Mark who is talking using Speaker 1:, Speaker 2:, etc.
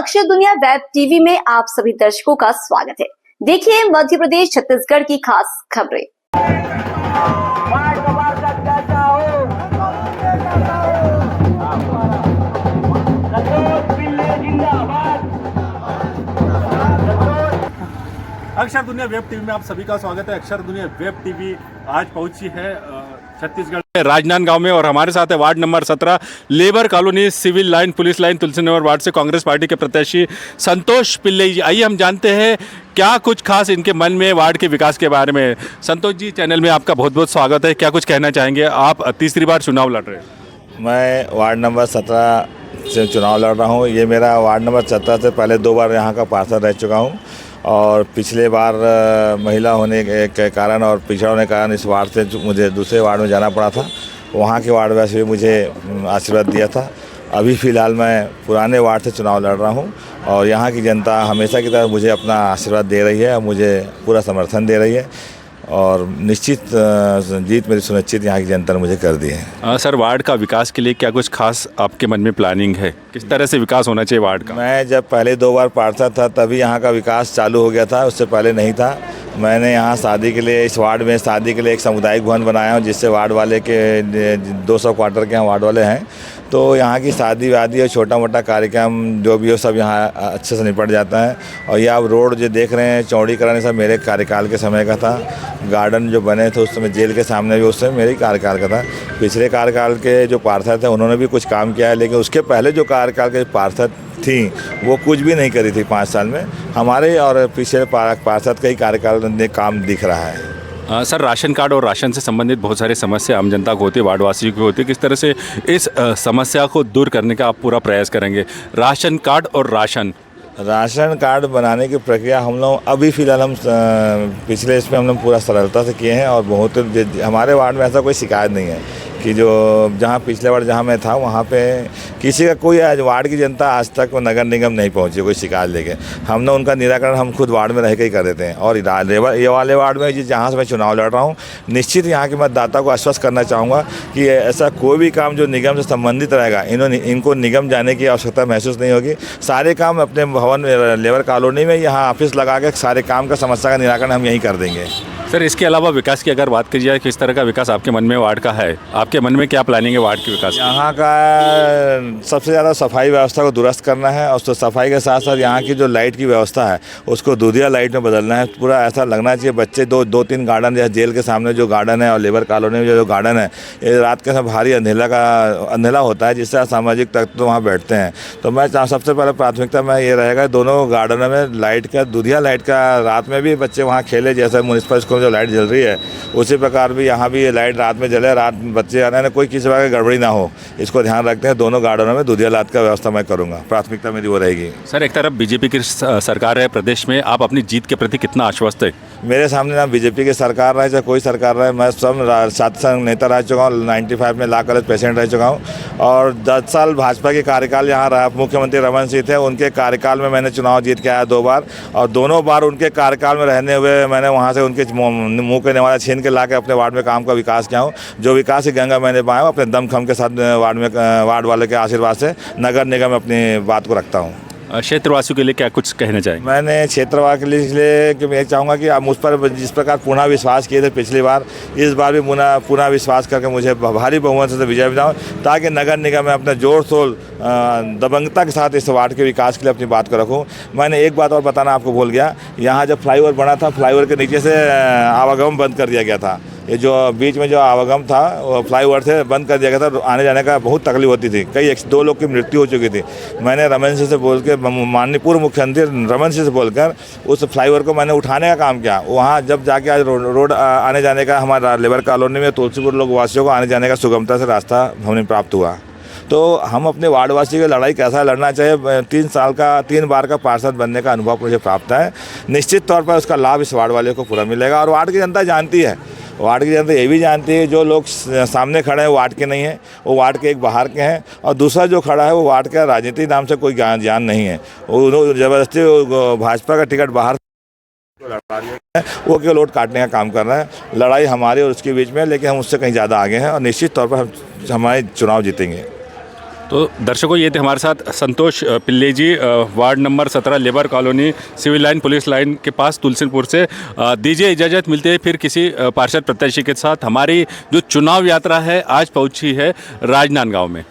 Speaker 1: अक्षर दुनिया web TV में आप सभी दर्शकों का स्वागत है। देखिए मध्य प्रदेश छत्तीसगढ़ की खास खबरें।
Speaker 2: अक्षर दुनिया वेब टीवी में आप सभी का स्वागत है। अक्षर दुनिया वेब टीवी आज पहुंची है छत्तीसगढ़ के राजनांदगांव में और हमारे साथ है ward number 17 labour colony civil line police line Tulsi Nagar ward से कांग्रेस पार्टी के प्रत्याशी संतोष पिल्लई जी। आइए हम जानते हैं क्या कुछ खास इनके मन में वार्ड के विकास के बारे में। संतोष जी, चैनल में आपका बहुत बहुत स्वागत है। क्या कुछ कहना चाहेंगे? आप तीसरी बार चुनाव लड़ रहे हैं।
Speaker 3: मैं वार्ड नंबर 17 से चुनाव लड़ रहा हूँ। ये मेरा वार्ड नंबर 17 से पहले 2 बार यहाँ का पार्षद रह चुका हूँ और पिछले बार महिला होने के कारण और पिछड़ा होने के कारण इस वार्ड से मुझे दूसरे वार्ड में जाना पड़ा था। वहाँ के वार्ड वासी भी मुझे आशीर्वाद दिया था। अभी फ़िलहाल मैं पुराने वार्ड से चुनाव लड़ रहा हूँ और यहाँ की जनता हमेशा की तरह मुझे अपना आशीर्वाद दे रही है, मुझे पूरा समर्थन दे रही है और निश्चित जीत मेरी सुनिश्चित यहाँ की जनता ने मुझे कर दी है।
Speaker 2: सर, वार्ड का विकास के लिए क्या कुछ खास आपके मन में प्लानिंग है? किस तरह से विकास होना चाहिए वार्ड का?
Speaker 3: मैं जब पहले 2 बार पार्षद था तभी यहाँ का विकास चालू हो गया था, उससे पहले नहीं था। मैंने यहाँ शादी के लिए इस वार्ड में शादी के लिए एक सामुदायिक भवन बनाया हूँ जिससे वार्ड वाले के 200 क्वार्टर के यहाँ वार्ड वाले हैं, तो यहाँ की शादी वादी और छोटा मोटा कार्यक्रम जो भी हो सब यहाँ अच्छे से निपट जाता है। और ये आप रोड जो देख रहे हैं चौड़ीकरण सब मेरे कार्यकाल के समय का था। गार्डन जो बने थे उस समय जेल के सामने भी उस समय मेरे कार्यकाल का था। पिछले कार्यकाल के जो पार्षद थे उन्होंने भी कुछ काम किया है, लेकिन उसके पहले जो कार्यकाल के पार्षद थी वो कुछ भी नहीं करी थी 5 साल में। हमारे और पिछले पार्षद का ही कार्यकाल में काम दिख रहा है।
Speaker 2: सर, राशन कार्ड और राशन से संबंधित बहुत सारी समस्या आम जनता को होती है, वार्डवासियों की होती है। किस तरह से इस समस्या को दूर करने का आप पूरा प्रयास करेंगे? राशन कार्ड और राशन कार्ड बनाने की प्रक्रिया हम लोग अभी फ़िलहाल हम पिछले इसमें हम लोग पूरा सरलता से किए हैं और बहुत हमारे वार्ड में ऐसा कोई शिकायत नहीं है कि जो जहाँ पिछले वार्ड जहाँ मैं था वहाँ पे किसी का कोई वार्ड की जनता आज तक नगर निगम नहीं पहुँची कोई शिकायत लेके। हमने उनका निराकरण हम खुद वार्ड में रह के ही कर देते हैं। और ये वाले वार्ड में जहाँ से मैं चुनाव लड़ रहा हूँ निश्चित यहाँ के मतदाता को आश्वस्त करना चाहूँगा कि ऐसा कोई भी काम जो निगम से संबंधित रहेगा इनको निगम जाने की आवश्यकता महसूस नहीं होगी। सारे काम अपने भवन लेबर कॉलोनी में यहाँ ऑफिस लगा के सारे काम का समस्या का निराकरण हम यहीं कर देंगे। सर, इसके अलावा विकास की अगर बात की जाए, किस तरह का विकास आपके मन में वार्ड का है? आपके मन में क्या प्लानिंग है वार्ड के विकास?
Speaker 3: यहाँ का सबसे ज़्यादा सफाई व्यवस्था को दुरुस्त करना है और सफाई के साथ साथ यहाँ की जो लाइट की व्यवस्था है उसको दूधिया लाइट में बदलना है। पूरा ऐसा लगना चाहिए बच्चे 2-3 गार्डन जैसे जेल के सामने जो गार्डन है और लेबर कॉलोनी में जो गार्डन है ये रात के समय भारी अंधेला होता है जिससे असामाजिक तत्व वहाँ बैठते हैं। तो मैं सबसे पहले प्राथमिकता में ये रहेगा दोनों गार्डनों में लाइट का दूधिया लाइट का रात में भी बच्चे वहाँ खेले, जैसे म्यूनिसिपल स्कूल जो लाइट जल रही है उसी प्रकार भी यहाँ भी ये लाइट रात में जले, रात बच्चे आने में कोई किसी प्रकार की गड़बड़ी ना हो इसको ध्यान रखते हैं। दोनों गार्डनों में दूधिया लाइट का व्यवस्था मैं करूँगा, प्राथमिकता मेरी वो रहेगी।
Speaker 2: सर, एक तरफ बीजेपी की सरकार है प्रदेश में, आप अपनी जीत के प्रति कितना आश्वस्त है?
Speaker 3: मेरे सामने ना बीजेपी की सरकार रहे चाहे कोई सरकार रहे, मैं सब छात्र संघ नेता रह चुका हूँ, 95 में लॉ कॉलेज प्रेसिडेंट रह चुका हूँ और 10 साल भाजपा के कार्यकाल यहाँ रहा। मुख्यमंत्री रमन सिंह थे, उनके कार्यकाल में मैंने चुनाव जीत के आया 2 बार और दोनों बार उनके कार्यकाल में रहने हुए मैंने वहाँ से उनके मुँह के नेवाला छीन के ला के अपने वार्ड में काम का विकास किया हूँ। जो विकास की गंगा मैंने पाया हूँ अपने दमखम के साथ वार्ड वाले के आशीर्वाद से नगर निगम में अपनी बात को रखता हूँ।
Speaker 2: क्षेत्रवासियों के लिए क्या कुछ कहना चाहेंगे?
Speaker 3: मैंने क्षेत्रवासी के लिए कि मैं चाहूँगा कि आप मुझ पर जिस प्रकार पुनः विश्वास किए थे पिछली बार, इस बार भी पुनः विश्वास करके मुझे भारी बहुमत से विजय दिलाऊं ताकि नगर निगम में अपने जोर शोर दबंगता के साथ इस वार्ड के विकास के लिए अपनी बात को रखूँ। मैंने एक बात और बताना आपको भूल गया, यहाँ जब फ्लाईओवर बना था फ्लाईओवर के नीचे से आवागमन बंद कर दिया गया था। ये जो बीच में जो आवागमन था वो फ्लाईओवर से बंद कर दिया गया था, आने जाने का बहुत तकलीफ होती थी, कई 2 लोग की मृत्यु हो चुकी थी। मैंने रमन सिंह से बोल के माननीय पूर्व मुख्यमंत्री रमन सिंह से बोलकर उस फ्लाईओवर को मैंने उठाने का काम किया। वहाँ जब जाके आज रोड आने जाने का हमारा लेबर कॉलोनी में तुलसीपुर लोग वासियों को आने जाने का सुगमता से रास्ता हमें प्राप्त हुआ। तो हम अपने वार्डवासी की लड़ाई कैसा लड़ना चाहिए, 3 बार का पार्षद बनने का अनुभव मुझे प्राप्त है। निश्चित तौर पर उसका लाभ इस वार्ड वाले को पूरा मिलेगा और वार्ड की जनता जानती है, वार्ड की जनता ये भी जानती है जो लोग सामने खड़े हैं वो वार्ड के नहीं हैं, वो वार्ड के एक बाहर के हैं और दूसरा जो खड़ा है वो वार्ड का राजनीति नाम से कोई ज्ञान नहीं है। वो ज़बरदस्ती भाजपा का टिकट बाहर वो केवल वोट काटने का काम कर रहा है। लड़ाई हमारे और उसके बीच में, लेकिन हम उससे कहीं ज़्यादा आगे हैं और निश्चित तौर पर हम हमारे चुनाव जीतेंगे।
Speaker 2: तो दर्शकों, ये थे हमारे साथ Santosh Pillai ji, ward number 17 labour colony, civil line, police line के पास, तुलसीपुर से। दीजिए इजाज़त, मिलते हैं फिर किसी पार्षद प्रत्याशी के साथ। हमारी जो चुनाव यात्रा है आज पहुंची है राजनांदगांव में।